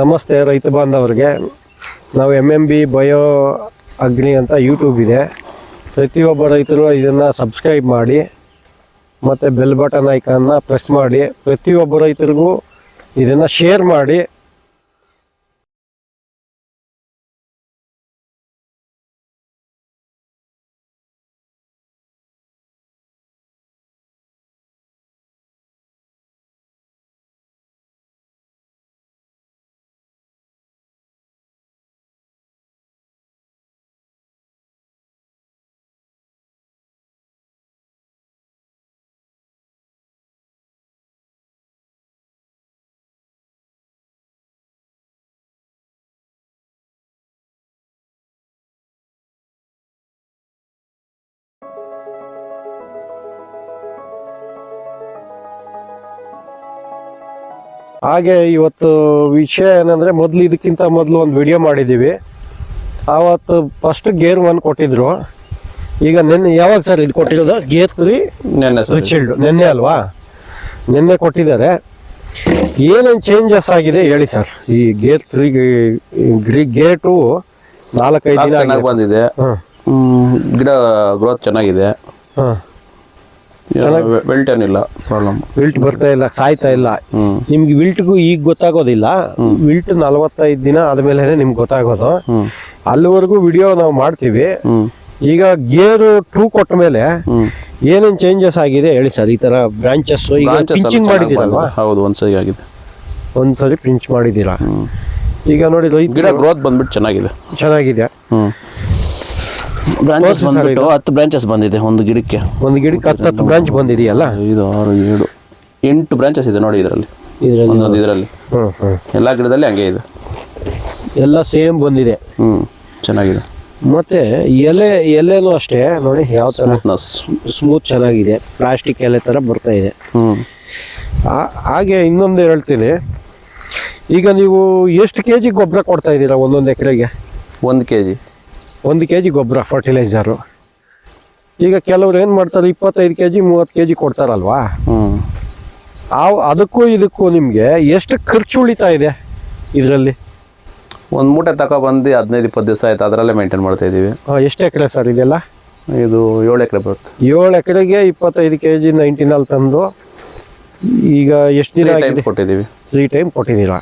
ನಮಸ್ತೆ ರೈತ ಬಾಂಧವರಿಗೆ. ನಾವು MMB ಬಯೋ ಅಗ್ನಿ ಅಂತ ಯೂಟ್ಯೂಬ್ ಇದೆ. ಪ್ರತಿಯೊಬ್ಬ ರೈತರು ಇದನ್ನು ಸಬ್ಸ್ಕ್ರೈಬ್ ಮಾಡಿ ಮತ್ತು ಬೆಲ್ ಬಟನ್ ಐಕಾನ್ನ ಪ್ರೆಸ್ ಮಾಡಿ. ಪ್ರತಿಯೊಬ್ಬ ರೈತರಿಗೂ ಇದನ್ನು ಶೇರ್ ಮಾಡಿ. ಹಾಗೆ ಇವತ್ತು ವಿಷಯ ಏನಂದರೆ, ಇದಕ್ಕಿಂತ ಮೊದಲು ಒಂದು ವಿಡಿಯೋ ಮಾಡಿದ್ದೀವಿ. ಆವತ್ತು ಫಸ್ಟ್ ಗೇರ್ 1 ಕೊಟ್ಟಿದ್ರು. ಈಗ ನಿನ್ನೆ ಯಾವಾಗ ಸರ್ ಇದು ಕೊಟ್ಟಿರೋದು? ಗೇರ್ 3 ರಿಚೀಲ್ಡ್ ನಿನ್ನೆ ಅಲ್ವಾ? ನಿನ್ನೆ ಕೊಟ್ಟಿದ್ದಾರೆ. ಏನೇನು ಚೇಂಜಸ್ ಆಗಿದೆ ಹೇಳಿ ಸರ್. ಈ ಗೇರ್ 3 ಗೇರ್ 2 4-5 ದಿನ ಬಂದಿದೆ. ಗಿಡ ಗ್ರೋತ್ ಚೆನ್ನಾಗಿದೆ. ವಿಲ್ಟ್ ಏನಿಲ್ಲ, ಪ್ರಾಬ್ಲಮ್ ವಿಲ್ಟ್ ಬರ್ತಾ ಇಲ್ಲ, ಸಾಯ್ತಾ ಇಲ್ಲ. ನಿಮ್ಗೆ ವಿಲ್ಟ್ಗೂ ಈಗ ಗೊತ್ತಾಗೋದಿಲ್ಲ. ವಿಲ್ಟ್ 45 ದಿನ ಆದ್ಮೇಲೆ ನಿಮ್ಗೆ ಗೊತ್ತಾಗೋದು. ಅಲ್ಲಿವರೆಗೂ ವಿಡಿಯೋ ನಾವು ಮಾಡ್ತೀವಿ. ಈಗ ಗೇರ್ 2 ಕೊಟ್ಟ ಮೇಲೆ ಏನೇನ್ ಚೇಂಜಸ್ ಆಗಿದೆ ಹೇಳಿ ಸರ್. ಈ ತರ ಬ್ರಾಂಚಸ್ ಈಗ ಪಿಂಚಿಂಗ್ ಮಾಡಿದ್ದೀರಲ್ವಾ? ಹೌದು, ಒಂದ್ಸರಿ ಆಗಿದೆ. ಒಂದ್ಸರಿ ಪಿಂಚ್ ಮಾಡಿದ್ದೀರಾ. ಈಗ ನೋಡಿ ಗಿಡ ಗ್ರೋತ್ ಬಂದ್ಬಿಟ್ಟು ಚೆನ್ನಾಗಿದೆ. ಬ್ರಾಂಚಸ್ ಬಂದ್ಬಿಟ್ಟು 10 ಬ್ರಾಂಚಸ್ ಬಂದಿದೆ ಒಂದು ಗಿಡಕ್ಕೆ. 10 ಬ್ರಾಂಚ್ ಬಂದಿದೆಯಲ್ಲ? 5, 6, 7, 8 ಬ್ರಾಂಚಸ್ ಇದೆ ನೋಡಿ ಇದರಲ್ಲಿ. ಇದರಲ್ಲಿ ಎಲ್ಲ ಗಿಡದಲ್ಲಿ ಹಂಗೆ ಇದೆ, ಎಲ್ಲ ಸೇಮ್ ಬಂದಿದೆ. ಚೆನ್ನಾಗಿದೆ. ಮತ್ತೆ ಎಲೆನೂ ಅಷ್ಟೇ ನೋಡಿ, ಯಾವ ತರ ಸ್ಮೂತ್ ಚೆನ್ನಾಗಿದೆ. ಪ್ಲಾಸ್ಟಿಕ್ ಎಲೆ ತರ ಬರ್ತಾ ಇದೆ. ಹಾಗೆ ಇನ್ನೊಂದು ಹೇಳ್ತೀನಿ, ಈಗ ನೀವು ಎಷ್ಟು kg ಗೊಬ್ಬರ ಕೊಡ್ತಾ ಇದ್ದೀರಾ ಒಂದೊಂದು ಎಕರೆಗೆ? 1 kg ಗೊಬ್ಬರ ಫರ್ಟಿಲೈಸರು. ಈಗ ಕೆಲವ್ರು ಏನು ಮಾಡ್ತಾರೆ, 25 kg 30 kg ಕೊಡ್ತಾರಲ್ವಾ? ಅದಕ್ಕೂ ಇದಕ್ಕೂ ನಿಮಗೆ ಎಷ್ಟು ಖರ್ಚು ಉಳಿತಾ ಇದೆ ಇದರಲ್ಲಿ? ಒಂದು ಮೂಟೆ ತಗೊಬಂದು 15-20 ದಿವಸ ಆಯ್ತು, ಅದರಲ್ಲೇ ಮೇಂಟೈನ್ ಮಾಡ್ತಾ ಇದ್ದೀವಿ. ಎಷ್ಟು ಎಕರೆ ಸರ್ ಇದೆಲ್ಲ? ಇದು 7 ಎಕರೆ ಬರುತ್ತೆ. 7 ಎಕರೆಗೆ 25 kg 19 ತಂದು ಈಗ ಎಷ್ಟು ದಿನ ಕೊಟ್ಟಿದ್ದೀವಿ? 3 ಟೈಮ್ ಕೊಟ್ಟಿದ್ದೀರಾ.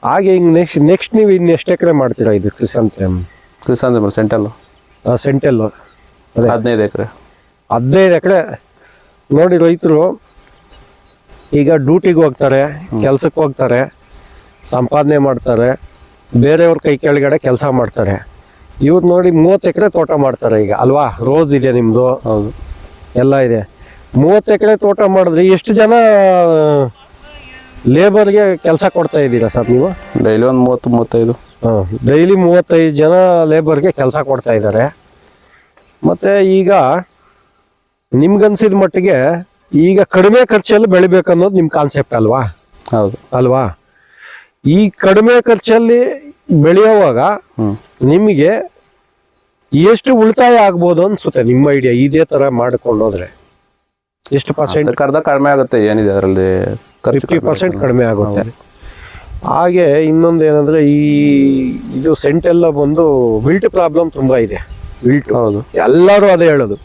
ಹಾಗೆ ಹಿಂಗೆ ನೆಕ್ಸ್ಟ್ ನೀವು ಇನ್ನು ಎಷ್ಟು ಎಕರೆ ಮಾಡ್ತೀರಾ ಇದು ಕ್ರಿಸಾಂಥೆಮಮ್ ಸೆಂಟೆಲ್ಲು? ಅದೇ 15 ಎಕರೆ. ನೋಡಿ ರೈತರು ಈಗ ಡ್ಯೂಟಿಗೆ ಹೋಗ್ತಾರೆ, ಕೆಲಸಕ್ಕೆ ಹೋಗ್ತಾರೆ, ಸಂಪಾದನೆ ಮಾಡ್ತಾರೆ, ಬೇರೆಯವ್ರ ಕೈ ಕೆಳಗಡೆ ಕೆಲಸ ಮಾಡ್ತಾರೆ. ಇವ್ರು ನೋಡಿ 30 ಎಕರೆ ತೋಟ ಮಾಡ್ತಾರೆ ಈಗ ಅಲ್ವಾ? ರೋಸ್ ಇದೆ ನಿಮ್ಮದು? ಹೌದು, ಎಲ್ಲ ಇದೆ. 30 ಎಕರೆ ತೋಟ ಮಾಡಿದ್ರೆ ಎಷ್ಟು ಜನ ಲೇಬರ್ಗೆ ಕೆಲಸ ಕೊಡ್ತಾ ಇದ್ದೀರಾ ಸರ್ ನೀವು? ಡೈಲಿ ಒಂದು 30-35. ಡೈಲಿ 35 ಜನ ಲೇಬರ್ಗೆ ಕೆಲಸ ಕೊಡ್ತಾ ಇದ್ದಾರೆ. ಮತ್ತು ಈಗ ನಿಮ್ಗನ್ಸಿದ ಮಟ್ಟಿಗೆ ಈಗ ಕಡಿಮೆ ಖರ್ಚಲ್ಲಿ ಬೆಳಿಬೇಕನ್ನೋದು ನಿಮ್ಮ ಕಾನ್ಸೆಪ್ಟ್ ಅಲ್ವಾ? ಹೌದು ಅಲ್ವಾ? ಈ ಕಡಿಮೆ ಖರ್ಚಲ್ಲಿ ಬೆಳೆಯುವಾಗ ನಿಮಗೆ ಎಷ್ಟು ಉಳಿತಾಯ ಆಗ್ಬೋದು ಅನ್ಸುತ್ತೆ ನಿಮ್ಮ ಐಡಿಯಾ? ಇದೇ ಥರ ಮಾಡಿಕೊಂಡೋದ್ರೆ ಎಷ್ಟು ಪರ್ಸೆಂಟ್? ಕಡಿಮೆ ಆಗುತ್ತೆ. ಏನಿದೆ ಅದರಲ್ಲಿ 50% ಕಡಿಮೆ ಆಗುತ್ತೆ. ಹಾಗೆ ಇನ್ನೊಂದು ಏನಂದರೆ, ಇದು ಸೆಂಟೆಲ್ಲ ಬಂದು ವಿಲ್ಟ್ ಪ್ರಾಬ್ಲಮ್ ತುಂಬ ಇದೆ. ವಿಲ್ಟ್ ಹೌದು, ಎಲ್ಲರೂ ಅದೇ ಹೇಳೋದು.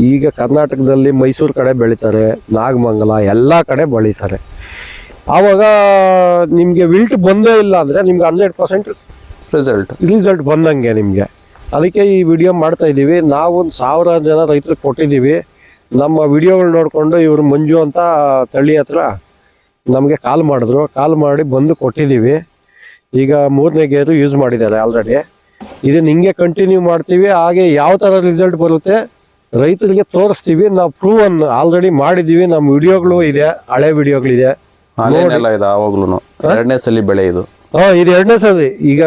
ಈಗ ಕರ್ನಾಟಕದಲ್ಲಿ ಮೈಸೂರು ಕಡೆ ಬೆಳೀತಾರೆ, ನಾಗಮಂಗಲ ಎಲ್ಲ ಕಡೆ ಬೆಳೀತಾರೆ. ಆವಾಗ ನಿಮಗೆ ವಿಲ್ಟ್ ಬಂದೇ ಇಲ್ಲ ಅಂದರೆ ನಿಮ್ಗೆ 100% ರಿಸಲ್ಟ್ ಬಂದಂಗೆ ನಿಮಗೆ. ಅದಕ್ಕೆ ಈ ವಿಡಿಯೋ ಮಾಡ್ತಾ ಇದ್ದೀವಿ. ನಾವು 1000 ಜನ ರೈತರಿಗೆ ಕೊಟ್ಟಿದ್ದೀವಿ. ನಮ್ಮ ವಿಡಿಯೋಗಳು ನೋಡಿಕೊಂಡು ಇವರು ಮಂಜು ಅಂತ ತಳ್ಳಿ ಹತ್ರ ನಮಗೆ ಕಾಲ್ ಮಾಡಿ ಬಂದು ಕೊಟ್ಟಿದ್ದೀವಿ. ಈಗ 3ನೇ ಗೇರು ಯೂಸ್ ಮಾಡಿದ್ದಾರೆ ಆಲ್ರೆಡಿ. ಇದನ್ನ ಹಿಂಗೆ ಕಂಟಿನ್ಯೂ ಮಾಡ್ತೀವಿ. ಹಾಗೆ ಯಾವ ಥರ ರಿಸಲ್ಟ್ ಬರುತ್ತೆ ರೈತರಿಗೆ ತೋರಿಸ್ತೀವಿ. ನಾವು ಪ್ರೂವನ್ ಆಲ್ರೆಡಿ ಮಾಡಿದ್ದೀವಿ. ನಮ್ಮ ವಿಡಿಯೋಗಳು ಇದೆ, ಹಳೆ ವಿಡಿಯೋಗಳಿದೆ. ಆವಾಗ್ಲೂ 2ನೇ ಸಲ ಬೆಳೆ ಇದು. ಇದು 2ನೇ ಸಲ. ಈಗ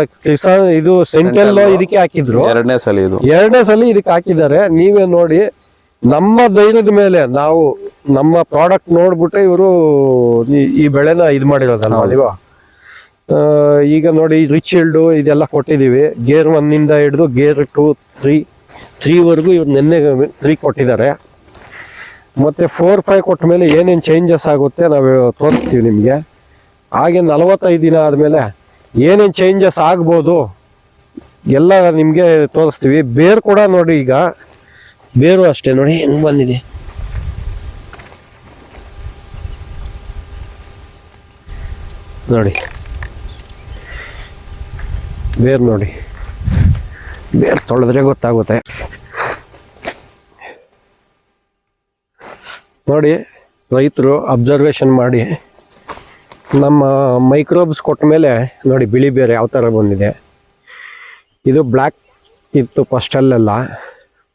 ಇದು ಸೆಂಟೆಲ್ ಇದಕ್ಕೆ ಹಾಕಿದ್ರು, 2ನೇ ಸಲ ಇದು. 2ನೇ ಸಲ ಇದಕ್ಕೆ ಹಾಕಿದ್ದಾರೆ. ನೀವೇ ನೋಡಿ, ನಮ್ಮ ಧೈರ್ಯದ ಮೇಲೆ ನಾವು ನಮ್ಮ ಪ್ರಾಡಕ್ಟ್ ನೋಡ್ಬಿಟ್ಟು ಇವರು ಈ ಬೆಳೆನ ಇದು ಮಾಡಿರೋದಲ್ವ ನೀವು. ಈಗ ನೋಡಿ ರಿಚೀಲ್ಡು ಇದೆಲ್ಲ ಕೊಟ್ಟಿದ್ದೀವಿ. ಗೇರ್ 1 ಹಿಡಿದು ಗೇರ್ 2, 3ವರೆಗೂ ಇವ್ರು ನಿನ್ನೆ 3 ಕೊಟ್ಟಿದ್ದಾರೆ. ಮತ್ತು 4, 5 ಕೊಟ್ಟ ಮೇಲೆ ಏನೇನು ಚೇಂಜಸ್ ಆಗುತ್ತೆ ನಾವು ತೋರಿಸ್ತೀವಿ ನಿಮಗೆ. ಹಾಗೆ 45 ದಿನ ಆದಮೇಲೆ ಏನೇನು ಚೇಂಜಸ್ ಆಗ್ಬೋದು ಎಲ್ಲ ನಿಮಗೆ ತೋರಿಸ್ತೀವಿ. ಬೇರು ಕೂಡ ನೋಡಿ, ಈಗ ಬೇರು ಅಷ್ಟೇ ನೋಡಿ ಹೆಂಗೆ ಬಂದಿದೆ. ನೋಡಿ ಬೇರು ನೋಡಿ, ಬೇರು ತೊಳೆದ್ರೆ ಗೊತ್ತಾಗುತ್ತೆ. ನೋಡಿ ರೈತರು ಅಬ್ಸರ್ವೇಷನ್ ಮಾಡಿ ನಮ್ಮ ಮೈಕ್ರೋಬ್ಸ್ ಕೊಟ್ಟ ಮೇಲೆ ನೋಡಿ ಬಿಳಿ ಬೇರೆ ಯಾವ ಥರ ಬಂದಿದೆ. ಇದು ಬ್ಲ್ಯಾಕ್ ಇತ್ತು ಫಸ್ಟಲ್ಲೆಲ್ಲ,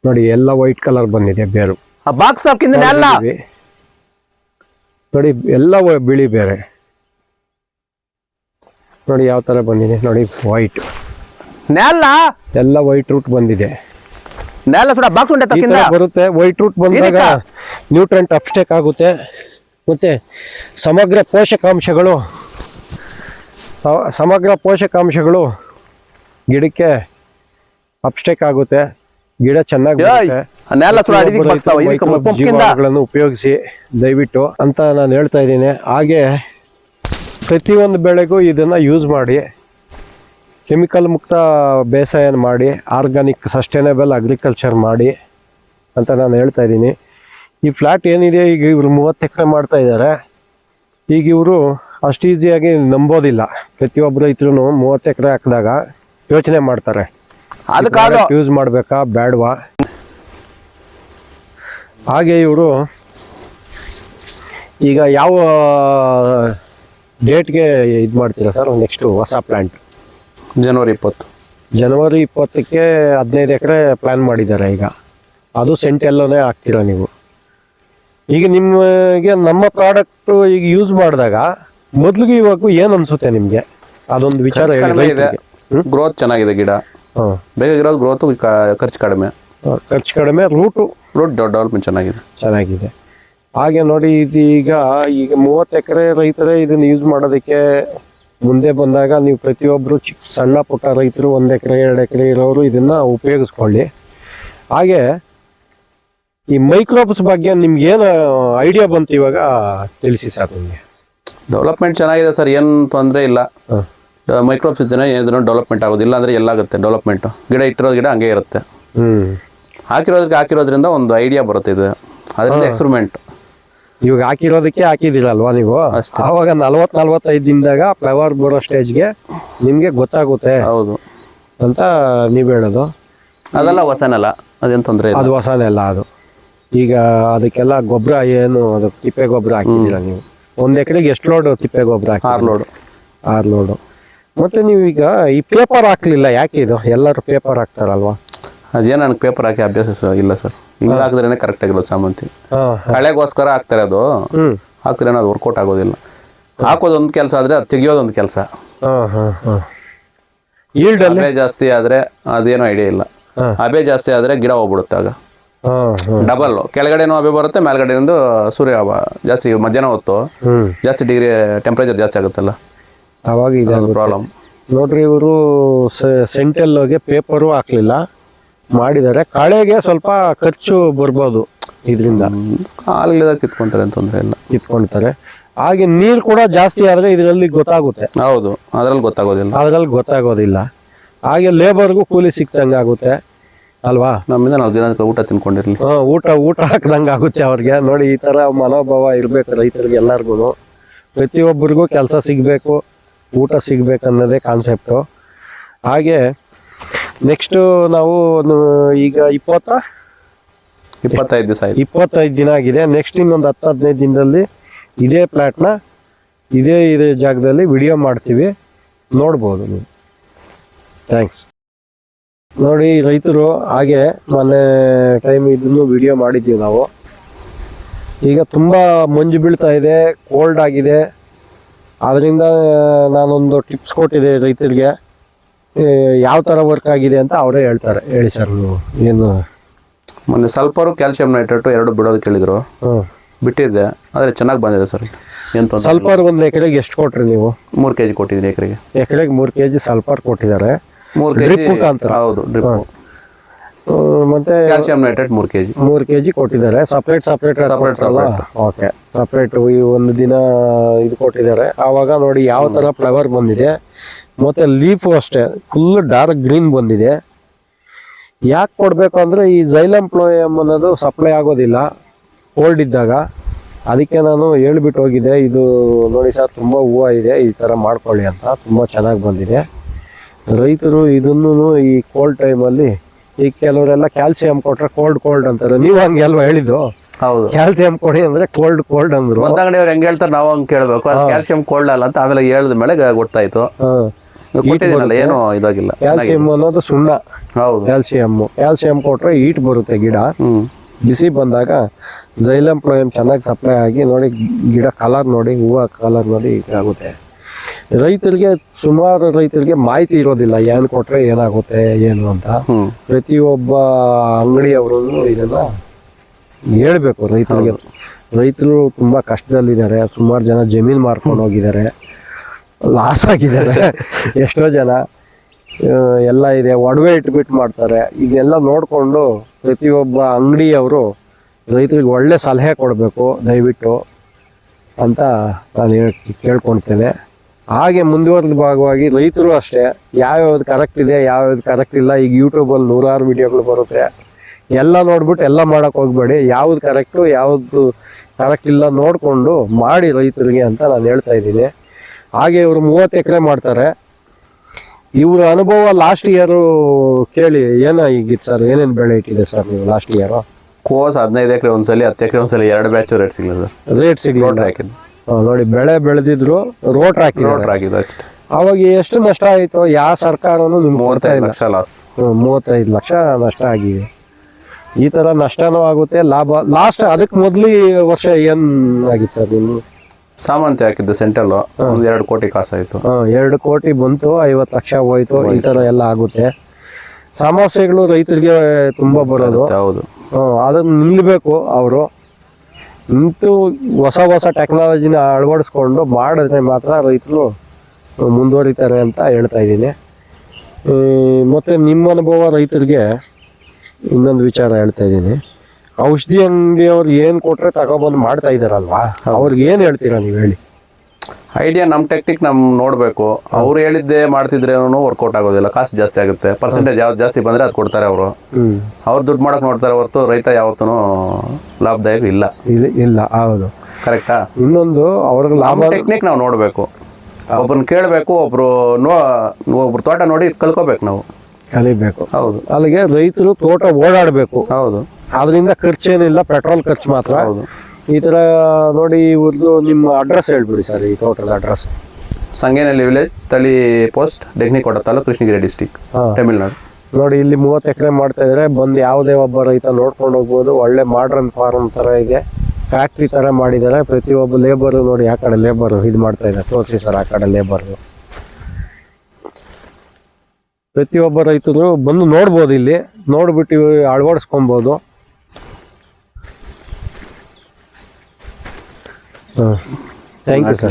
ನೋಡಿ ಎಲ್ಲ ವೈಟ್ ಕಲರ್ ಬಂದಿದೆ ಬೇರು. ಬಾಕ್ಸ್ ನೋಡಿ ಎಲ್ಲ ಬಿಳಿ ಬೇರೆ ನೋಡಿ ಯಾವ ಥರ ಬಂದಿದೆ. ನೋಡಿ ವೈಟ್ ಎಲ್ಲ ವೈಟ್ ರೂಟ್ ಬಂದಿದೆ. ಬರುತ್ತೆ ವೈಟ್ ರೂಟ್ ಬಂದಾಗ ನ್ಯೂಟ್ರೆಂಟ್ ಅಪ್ಸ್ಟೇಕ್ ಆಗುತ್ತೆ, ಮತ್ತೆ ಸಮಗ್ರ ಪೋಷಕಾಂಶಗಳು ಗಿಡಕ್ಕೆ ಅಪ್ಸ್ಟೇಕ್ ಆಗುತ್ತೆ, ಗಿಡ ಚೆನ್ನಾಗಿ ಜೀವಾಣುಗಳನ್ನು ಉಪಯೋಗಿಸಿ ದಯವಿಟ್ಟು ಅಂತ ನಾನು ಹೇಳ್ತಾ ಇದ್ದೀನಿ. ಹಾಗೆ ಪ್ರತಿಯೊಂದು ಬೆಳೆಗೂ ಇದನ್ನ ಯೂಸ್ ಮಾಡಿ, ಕೆಮಿಕಲ್ ಮುಕ್ತ ಬೇಸಾಯ ಮಾಡಿ, ಆರ್ಗಾನಿಕ್ ಸಸ್ಟೈನಬಲ್ ಅಗ್ರಿಕಲ್ಚರ್ ಮಾಡಿ ಅಂತ ನಾನು ಹೇಳ್ತಾ ಇದ್ದೀನಿ. ಈ ಫ್ಲ್ಯಾಟ್ ಏನಿದೆ, ಈಗ ಇವರು 30 ಎಕರೆ ಮಾಡ್ತಾ ಇದ್ದಾರೆ. ಈಗ ಇವರು ಅಷ್ಟು ಈಸಿಯಾಗಿ ನಂಬೋದಿಲ್ಲ. ಪ್ರತಿಯೊಬ್ಬರು ರೈತರು 30 ಎಕರೆ ಹಾಕಿದಾಗ ಯೋಚನೆ ಮಾಡ್ತಾರೆ, ಯೂಸ್ ಮಾಡಬೇಕಾ ಬೇಡವಾ. ಹಾಗೆ ಇವರು ಈಗ ಯಾವ ಡೇಟ್ಗೆ ಇದು ಮಾಡ್ತೀರಾ ಸರ್ ನೆಕ್ಸ್ಟು ಹೊಸ ಪ್ಲ್ಯಾಂಟ್? ಜನವರಿ 20ಕ್ಕೆ 15 ಎಕರೆ ಪ್ಲ್ಯಾನ್ ಮಾಡಿದ್ದಾರೆ. ಈಗ ಅದು ಸೆಂಟೆಲ್ಲೋನೇ ಹಾಕ್ತೀರಾ ನೀವು. ಈಗ ನಿಮಗೆ ನಮ್ಮ ಪ್ರಾಡಕ್ಟ್ ಈಗ ಯೂಸ್ ಮಾಡಿದಾಗ ಮೊದಲಿಗೆ ಇವಾಗ ಏನು ಅನಿಸುತ್ತೆ ನಿಮಗೆ? ಅದೊಂದು ವಿಚಾರ ಹೇಳಿ. ಗ್ರೋತ್ ಚೆನ್ನಾಗಿದೆ, ಗಿಡ ಬೇಕಾಗಿರೋದು ಗ್ರೋತ್, ಖರ್ಚು ಕಡಿಮೆ, ರೂಟ್ ಡೆವಲಪ್ಮೆಂಟ್ ಚೆನ್ನಾಗಿದೆ. ಹಾಗೆ ನೋಡಿ ಇದು ಈಗ 30 ಎಕರೆ ರೈತರೇ ಇದನ್ನು ಯೂಸ್ ಮಾಡೋದಕ್ಕೆ ಮುಂದೆ ಬಂದಾಗ ನೀವು ಪ್ರತಿಯೊಬ್ಬರು ಸಣ್ಣ ಪುಟ್ಟ ರೈತರು 1 ಎಕರೆ 2 ಎಕರೆ ಇರೋರು ಇದನ್ನ ಉಪಯೋಗಿಸ್ಕೊಳ್ಳಿ. ಹಾಗೆ ಈ ಮೈಕ್ರೋಬ್ಸ್ ಬಗ್ಗೆ ನಿಮ್ಗೆ ಏನು ಐಡಿಯಾ ಬಂತು ಇವಾಗ ತಿಳಿಸಿ ಸರ್. ನಿಮಗೆ ಡೆವಲಪ್ಮೆಂಟ್ ಚೆನ್ನಾಗಿದೆ ಸರ್, ಏನು ತೊಂದರೆ ಇಲ್ಲ. ಮೈಕ್ರೋಬ್ಸ್ ಇದ್ದೇನೆ ಏನಾದ್ರೂ ಡೆವಲಪ್ಮೆಂಟ್ ಆಗೋದಿಲ್ಲ ಅಂದರೆ ಎಲ್ಲಾಗುತ್ತೆ ಡೆವಲಪ್ಮೆಂಟು. ಗಿಡ ಇಟ್ಟಿರೋದು ಗಿಡ ಹಂಗೆ ಇರುತ್ತೆ. ಹಾಕಿರೋದ್ರಿಂದ ಒಂದು ಐಡಿಯಾ ಬರುತ್ತೆ. ಇದು ಅದರಿಂದ ಎಕ್ಸ್ಪೆರಿಮೆಂಟ್. ಇವಾಗ ಹಾಕಿದಿರಲ್ವಾ ನೀವು, ಆವಾಗ 40-45 ದಿನದಾಗ ಫ್ಲವರ್ ಬರೋ ಸ್ಟೇಜ್ಗೆ ನಿಮಗೆ ಗೊತ್ತಾಗುತ್ತೆ. ಹೌದು ಅಂತ ನೀವು ಹೇಳೋದು. ಅದೆಲ್ಲ ಹೊಸನಲ್ಲ, ಅದೇನು ತೊಂದರೆ ಇಲ್ಲ. ಅದು ಹೊಸನೆಲ್ಲ. ಅದು ಈಗ ಅದಕ್ಕೆಲ್ಲ ಗೊಬ್ಬರ ಏನು, ಅದು ತಿಪ್ಪೆ ಗೊಬ್ಬರ ಹಾಕಿದ್ದೀರಾ ನೀವು? 1 ಎಕರೆಗೆ ಎಷ್ಟು ಲೋಡ್ ತಿಪ್ಪೆ ಗೊಬ್ಬರ ಹಾಕಿ? 6 ಲೋಡು. ಮತ್ತೆ ನೀವು ಈಗ ಈ ಪೇಪರ್ ಹಾಕ್ಲಿಲ್ಲ, ಯಾಕೆ? ಇದು ಎಲ್ಲರೂ ಪೇಪರ್ ಹಾಕ್ತಾರಲ್ವಾ? ಅದೇನು ನನಗೆ ಪೇಪರ್ ಹಾಕಿ ಅಭ್ಯಾಸ ಇಲ್ಲ ಸರ್. ಹಿಂಗೆ ಹಾಕಿದ್ರೇನೆ ಕರೆಕ್ಟ್ ಆಗಿರೋದು ಸಾಮಂತಿ. ಕಳೆಗೋಸ್ಕರ ಹಾಕ್ತಾರೆ, ಅದು ಹಾಕಿದ್ರೆ ಅದು ವರ್ಕೌಟ್ ಆಗೋದಿಲ್ಲ. ಹಾಕೋದೊಂದು ಕೆಲಸ ಆದರೆ ಅದು ತೆಗಿಯೋದೊಂದು ಕೆಲಸ. ಹಬೆ ಜಾಸ್ತಿ ಆದರೆ ಅದೇನೋ ಐಡಿಯಾ ಇಲ್ಲ. ಹಬೆ ಜಾಸ್ತಿ ಆದರೆ ಗಿಡ ಹೋಗ್ಬಿಡುತ್ತೆ. ಆಗ ಡಬಲ್ ಕೆಳಗಡೆನೂ ಹಬೆ ಬರುತ್ತೆ, ಮೇಲ್ಗಡೆಯಿಂದ ಸೂರ್ಯ ಜಾಸ್ತಿ ಮಧ್ಯಾಹ್ನ ಹೊತ್ತು ಜಾಸ್ತಿ ಡಿಗ್ರಿ ಟೆಂಪ್ರೇಚರ್ ಜಾಸ್ತಿ ಆಗುತ್ತಲ್ಲ, ಅವಾಗ ಇದೆ ಪ್ರಾಬ್ಲಮ್. ನೋಡ್ರಿ, ಇವರು ಸೆಂಟೆಲ್ಲೋಗೆ ಪೇಪರು ಹಾಕ್ಲಿಲ್ಲ, ಮಾಡಿದ್ದಾರೆ. ಕಳೆಗೆ ಸ್ವಲ್ಪ ಖರ್ಚು ಬರ್ಬೋದು ಇದರಿಂದ. ಕಿತ್ಕೊಂತಾರೆ, ತೊಂದರೆ ಇಲ್ಲ, ಕಿತ್ಕೊಳ್ತಾರೆ. ಹಾಗೆ ನೀರು ಕೂಡ ಜಾಸ್ತಿ ಆದ್ರೆ ಇದರಲ್ಲಿ ಗೊತ್ತಾಗುತ್ತೆ. ಹೌದು, ಅದ್ರಲ್ಲಿ ಗೊತ್ತಾಗೋದಿಲ್ಲ. ಹಾಗೆ ಲೇಬರ್ಗೂ ಕೂಲಿ ಸಿಕ್ತಂಗೆ ಆಗುತ್ತೆ ಅಲ್ವಾ? ನಮ್ಮಿಂದ ನಾವು ದಿನ ಊಟ ತಿನ್ಕೊಂಡಿರ್ಲಿ, ಊಟ ಹಾಕ್ದಂಗೆ ಆಗುತ್ತೆ ಅವ್ರಿಗೆ. ನೋಡಿ, ಈ ತರ ಮನೋಭಾವ ಇರ್ಬೇಕು ರೈತರಿಗೆ. ಎಲ್ಲರಿಗೂ ಪ್ರತಿಯೊಬ್ಬರಿಗೂ ಕೆಲಸ ಸಿಗಬೇಕು, ಊಟ ಸಿಗ್ಬೇಕು ಅನ್ನೋದೇ ಕಾನ್ಸೆಪ್ಟು. ಹಾಗೆ ನೆಕ್ಸ್ಟು ನಾವು ಈಗ 25 ದಿನ ಆಗಿದೆ. ನೆಕ್ಸ್ಟ್ ಇನ್ನೊಂದು 10-15 ದಿನದಲ್ಲಿ ಇದೇ ಪ್ಲಾಟ್ನ ಇದೇ ಜಾಗದಲ್ಲಿ ವಿಡಿಯೋ ಮಾಡ್ತೀವಿ, ನೋಡ್ಬೋದು ನೀವು. ಥ್ಯಾಂಕ್ಸ್. ನೋಡಿ ರೈತರು, ಹಾಗೆ ಮೊನ್ನೆ ಟೈಮ್ ಇದನ್ನು ವಿಡಿಯೋ ಮಾಡಿದ್ದೀವಿ ನಾವು. ಈಗ ತುಂಬ ಮಂಜು ಬೀಳ್ತಾ ಇದೆ, ಕೋಲ್ಡ್ ಆಗಿದೆ. ಅದರಿಂದ ನಾನೊಂದು ಟಿಪ್ಸ್ ಕೊಟ್ಟಿದ್ದೆ ರೈತರಿಗೆ, ಯಾವ ಥರ ವರ್ಕ್ ಆಗಿದೆ ಅಂತ ಅವರೇ ಹೇಳ್ತಾರೆ. ಹೇಳಿ ಸರ್, ನೀವು ಏನು? ಮೊನ್ನೆ ಸಲ್ಫರು ಕ್ಯಾಲ್ಸಿಯಂ ನೈಟ್ರೇಟು 2 ಬಿಡೋದು ಕೇಳಿದ್ರು, ಬಿಟ್ಟಿದ್ದೆ. ಆದರೆ ಚೆನ್ನಾಗಿ ಬಂದಿದೆ ಸರ್. ಏನು ಸಲ್ಫರ್ 1 ಎಕರೆಗೆ ಎಷ್ಟು ಕೊಟ್ರಿ ನೀವು? 3 kg ಕೊಟ್ಟಿದ್ದೀನಿ ಎಕರೆಗೆ 3 kg ಸಲ್ಫರ್ ಕೊಟ್ಟಿದ್ದಾರೆ. 3 kg ಮುಖಾಂತರ. ಹೌದು, ಡ್ರಿಪ್. ಮತ್ತೆ ಕ್ಯಾಲ್ಸಿಯಂ ನೈಟ್ರೇಟ್ 3 kg. 3 kg ಕೊಟ್ಟಿದ್ದಾರೆ. ಸಪ್ರೇಟ್ ಓಕೆ, ಸಪ್ರೇಟ್ ಈ ಒಂದು ದಿನ ಇದು ಕೊಟ್ಟಿದ್ದಾರೆ. ಆವಾಗ ನೋಡಿ ಯಾವ ತರ ಫ್ಲವರ್ ಬಂದಿದೆ, ಮತ್ತೆ ಲೀಫು ಅಷ್ಟೇ ಫುಲ್ ಡಾರ್ಕ್ ಗ್ರೀನ್ ಬಂದಿದೆ. ಯಾಕೆ ಕೊಡಬೇಕು ಅಂದರೆ ಈ ಜೈಲಮ್ ಪ್ಲೋಯಮ್ ಅನ್ನೋದು ಸಪ್ಲೈ ಆಗೋದಿಲ್ಲ ಕೋಲ್ಡ್ ಇದ್ದಾಗ. ಅದಕ್ಕೆ ನಾನು ಹೇಳ್ಬಿಟ್ಟು ಹೋಗಿದ್ದೆ, ಇದು ನೋಡಿ ಸರ್ ತುಂಬ ಹೂವು ಇದೆ, ಈ ಥರ ಮಾಡ್ಕೊಳ್ಳಿ ಅಂತ. ತುಂಬ ಚೆನ್ನಾಗಿ ಬಂದಿದೆ. ರೈತರು ಇದನ್ನು ಈ ಕೋಲ್ಡ್ ಟೈಮಲ್ಲಿ, ಈಗ ಕೆಲವರೆಲ್ಲ ಕ್ಯಾಲ್ಸಿಯಂ ಕೊಟ್ರೆ ಕೋಲ್ಡ್ ಅಂತಾರೆ. ನೀವು ಹಂಗೆ ಅಲ್ವಾ ಹೇಳಿದ್ದು? ಹೌದು, ಕ್ಯಾಲ್ಸಿಯಂ ಕೊಡಿ ಅಂದ್ರೆ ಕೋಲ್ಡ್ ಅಂದ್ರು. ಒಂದಂಗಡಿ ಅವ್ರು ಹೆಂಗ್ ಹೇಳ್ತಾರೆ ನಾವು ಹಂಗೆ ಕೇಳಬೇಕು. ಕ್ಯಾಲ್ಸಿಯಂ ಕೋಲ್ಡ್ ಅಲ್ಲ ಅಂತ ಆಮೇಲೆ ಹೇಳಿದ ಮೇಲೆ ಗೊತ್ತಾಯ್ತು. ಏನೋ ಇದಾಗಿಲ್ಲ. ಕ್ಯಾಲ್ಸಿಯಂ ಅನ್ನೋದು ಸುಣ್ಣ. ಹೌದು, ಕ್ಯಾಲ್ಸಿಯಂ ಕೊಟ್ರೆ ಹೀಟ್ ಬರುತ್ತೆ ಗಿಡ. ಬಿಸಿ ಬಂದಾಗ ಜೈಲಮ್ ಪ್ಲೋಯಮ್ ಚೆನ್ನಾಗಿ ಸಪ್ಲೈ ಆಗಿ ನೋಡಿ ಗಿಡ ಕಲರ್ ನೋಡಿ, ಹೂವು ಕಲರ್ ನೋಡಿ ಆಗುತ್ತೆ. ರೈತರಿಗೆ, ಸುಮಾರು ರೈತರಿಗೆ ಮಾಹಿತಿ ಇರೋದಿಲ್ಲ ಏನು ಕೊಟ್ರೆ ಏನಾಗುತ್ತೆ ಏನು ಅಂತ. ಪ್ರತಿಯೊಬ್ಬ ಅಂಗಡಿಯವರು ಇದನ್ನ ಹೇಳ್ಬೇಕು ರೈತರಿಗೆ. ರೈತರು ತುಂಬಾ ಕಷ್ಟದಲ್ಲಿದ್ದಾರೆ. ಸುಮಾರು ಜನ ಜಮೀನು ಮಾರ್ಕೊಂಡು ಹೋಗಿದ್ದಾರೆ, ಲಾಸ್ ಆಗಿದ್ದಾರೆ. ಎಷ್ಟೋ ಜನ ಎಲ್ಲ ಇದೆ, ಒಡವೆ ಇಟ್ಬಿಟ್ಟು ಮಾಡ್ತಾರೆ. ಈಗೆಲ್ಲ ನೋಡಿಕೊಂಡು ಪ್ರತಿಯೊಬ್ಬ ಅಂಗಡಿಯವರು ರೈತರಿಗೆ ಒಳ್ಳೆ ಸಲಹೆ ಕೊಡಬೇಕು ದಯವಿಟ್ಟು ಅಂತ ನಾನು ಕೇಳ್ಕೊಳ್ತೇನೆ. ಹಾಗೆ ಮುಂದುವರೆದ ಭಾಗವಾಗಿ ರೈತರು ಅಷ್ಟೇ, ಯಾವ್ಯಾವ್ದು ಕರೆಕ್ಟ್ ಇದೆ ಯಾವ್ಯಾವ್ದು ಕರೆಕ್ಟ್ ಇಲ್ಲ. ಈಗ ಯೂಟ್ಯೂಬಲ್ಲಿ 100 ವಿಡಿಯೋಗಳು ಬರುತ್ತೆ, ಎಲ್ಲ ನೋಡ್ಬಿಟ್ಟು ಎಲ್ಲ ಮಾಡೋಕೆ ಹೋಗ್ಬೇಡಿ. ಯಾವ್ದು ಕರೆಕ್ಟು ಯಾವ್ದು ಕರೆಕ್ಟ್ ಇಲ್ಲ ನೋಡಿಕೊಂಡು ಮಾಡಿ ರೈತರಿಗೆ ಅಂತ ನಾನು ಹೇಳ್ತಾ ಇದ್ದೀನಿ. ಹಾಗೆ ಇವರು 30 ಎಕರೆ ಮಾಡ್ತಾರೆ. ಇವ್ರ ಅನುಭವ ಲಾಸ್ಟ್ ಇಯರು ಕೇಳಿ ಏನಾಗಿತ್ತು ಸರ್? ಏನೇನು ಬೆಳೆ ಇಟ್ಟಿದೆ ಸರ್ ನೀವು ಲಾಸ್ಟ್ ಇಯರು? ಕೋಸ್ 15 ಎಕರೆ ಒಂದ್ಸಲಿ, 10 ಎಕರೆ ಒಂದ್ಸಲಿ, 2 ಬ್ಯಾಚ್ ರೇಟ್ ಸಿಗ್ಲಿಲ್ಲ. ನೋಡಿ ಬೆಳೆ ಬೆಳೆದಿದ್ರು, ರೋಟ್ ಹಾಕಿದ್ರು ಅಷ್ಟೇ. ಅವಾಗ ಎಷ್ಟು ನಷ್ಟ ಆಯ್ತು? ಯಾವ ಸರ್ಕಾರನು ನಿಮ್ಗೆ 35 ಲಕ್ಷ ಲಾಸ್. 35 ಲಕ್ಷ ನಷ್ಟ ಆಗಿದೆ. ಈ ತರ ನಷ್ಟನೂ ಆಗುತ್ತೆ, ಲಾಭ. ಲಾಸ್ಟ್ ಅದಕ್ಕೆ ಮೊದಲು ವರ್ಷ ಏನ್ ಆಗಿತ್ತು ಸರ್ ನಿಮ್ಗೆ? ಸಾಮಂತಿ ಹಾಕಿದ್ದು ಸೆಂಟ್ರಲ್ 2 ಕೋಟಿ ಕಾಸಾಯ್ತು. 2 ಕೋಟಿ ಬಂತು, 50 ಲಕ್ಷ ಹೋಯ್ತು. ಈ ತರ ಎಲ್ಲ ಆಗುತ್ತೆ. ಸಮಸ್ಯೆಗಳು ರೈತರಿಗೆ ತುಂಬಾ ಬರೋದು. ಹೌದು, ಅದನ್ನ ನಿಲ್ಬೇಕು ಅವರು. ನಿಂತು ಹೊಸ ಟೆಕ್ನಾಲಜಿನ ಅಳವಡಿಸ್ಕೊಂಡು ಮಾಡಿದ್ರೆ ಮಾತ್ರ ರೈತರು ಮುಂದುವರಿತಾರೆ ಅಂತ ಹೇಳ್ತಾ ಇದ್ದೀನಿ. ಮತ್ತೆ ನಿಮ್ಮ ಅನುಭವ ರೈತರಿಗೆ ಇನ್ನೊಂದು ವಿಚಾರ ಹೇಳ್ತಾ ಇದ್ದೀನಿ. ಔಷಧಿ ಅಂಗಡಿಯವ್ರು ಏನು ಕೊಟ್ರೆ ತಗೊಬಂದು ಮಾಡ್ತಾ ಇದ್ದಾರಲ್ವಾ, ಅವ್ರಿಗೆ ಏನು ಹೇಳ್ತೀರಾ ನೀವು ಹೇಳಿ? ಐಡಿಯಾ ನಮ್ಮ ಟೆಕ್ನಿಕ್ ನೋಡಬೇಕು. ಅವ್ರು ಹೇಳಿದ್ದೆ ಮಾಡ್ತಿದ್ರೇನು ವರ್ಕೌಟ್ ಆಗೋದಿಲ್ಲ, ಕಾಸ್ಟ್ ಜಾಸ್ತಿ ಆಗುತ್ತೆ. ಪರ್ಸೆಂಟೇಜ್ ಯಾವ್ದು ಜಾಸ್ತಿ ಬಂದರೆ ಅದು ಕೊಡ್ತಾರೆ ಅವರು. ಅವ್ರು ದುಡ್ಡು ಮಾಡೋಕೆ ನೋಡ್ತಾರೆ ಹೊರತು ರೈತ ಯಾವತ್ತೂ ಲಾಭದಾಯಕ ಇಲ್ಲ. ಹೌದು, ಕರೆಕ್ಟಾ? ಇನ್ನೊಂದು ಅವ್ರಿಗೆ ಲಾಭ ಟೆಕ್ನಿಕ್ ನಾವು ನೋಡಬೇಕು. ಒಬ್ಬರನ್ನ ಕೇಳಬೇಕು, ಒಬ್ರು ತೋಟ ನೋಡಿ ಕಲ್ಕೋಬೇಕು, ನಾವು ಕಲಿಬೇಕು. ಹೌದು, ಅಲ್ಲಿಗೆ ರೈತರು ತೋಟ ಓಡಾಡಬೇಕು. ಹೌದು, ಅದರಿಂದ ಖರ್ಚೇನಿಲ್ಲ, ಪೆಟ್ರೋಲ್ ಖರ್ಚು ಮಾತ್ರ. ಹೌದು. ಈ ತರ ನೋಡಿ. ಇವ್ರದ್ದು ನಿಮ್ಮ ಅಡ್ರೆಸ್ ಹೇಳ್ಬಿಡಿ ಸರ್, ಈ ತೋಟದ ಅಡ್ರೆಸ್. ಸಂಗೇನಹಳ್ಳಿ ವಿಲೇಜ್, ತಳಿ ಪೋಸ್ಟ್, ಡೆಗ್ನಿಕೋಟ ತಾಲೂಕು, ಕೃಷ್ಣಗಿರಿ ಡಿಸ್ಟಿಕ್, ತಮಿಳ್ನಾಡು. ನೋಡಿ ಇಲ್ಲಿ 30 ಎಕರೆ ಮಾಡ್ತಾ ಇದ್ದಾರೆ. ಬಂದು ಯಾವುದೇ ಒಬ್ಬ ರೈತ ನೋಡ್ಕೊಂಡು ಹೋಗ್ಬೋದು. ಒಳ್ಳೆ ಮಾಡ್ರನ್ ಫಾರ್ಮ್ ತರ ಇದೆ, ಫ್ಯಾಕ್ಟ್ರಿ ತರ ಮಾಡಿದ್ದಾರೆ. ಪ್ರತಿಯೊಬ್ಬ ಲೇಬರ್ ನೋಡಿ, ಆ ಕಡೆ ಲೇಬರ್ ಇದು ಮಾಡ್ತಾ ಇದ್ದಾರೆ, ತೋರಿಸಿ ಸರ್ ಆ ಕಡೆ ಲೇಬರ್. ಪ್ರತಿಯೊಬ್ಬ ರೈತರು ಬಂದು ನೋಡ್ಬೋದು, ಇಲ್ಲಿ ನೋಡ್ಬಿಟ್ಟು ಅಳವಡಿಸ್ಕೊಬೋದು. Thank you sir.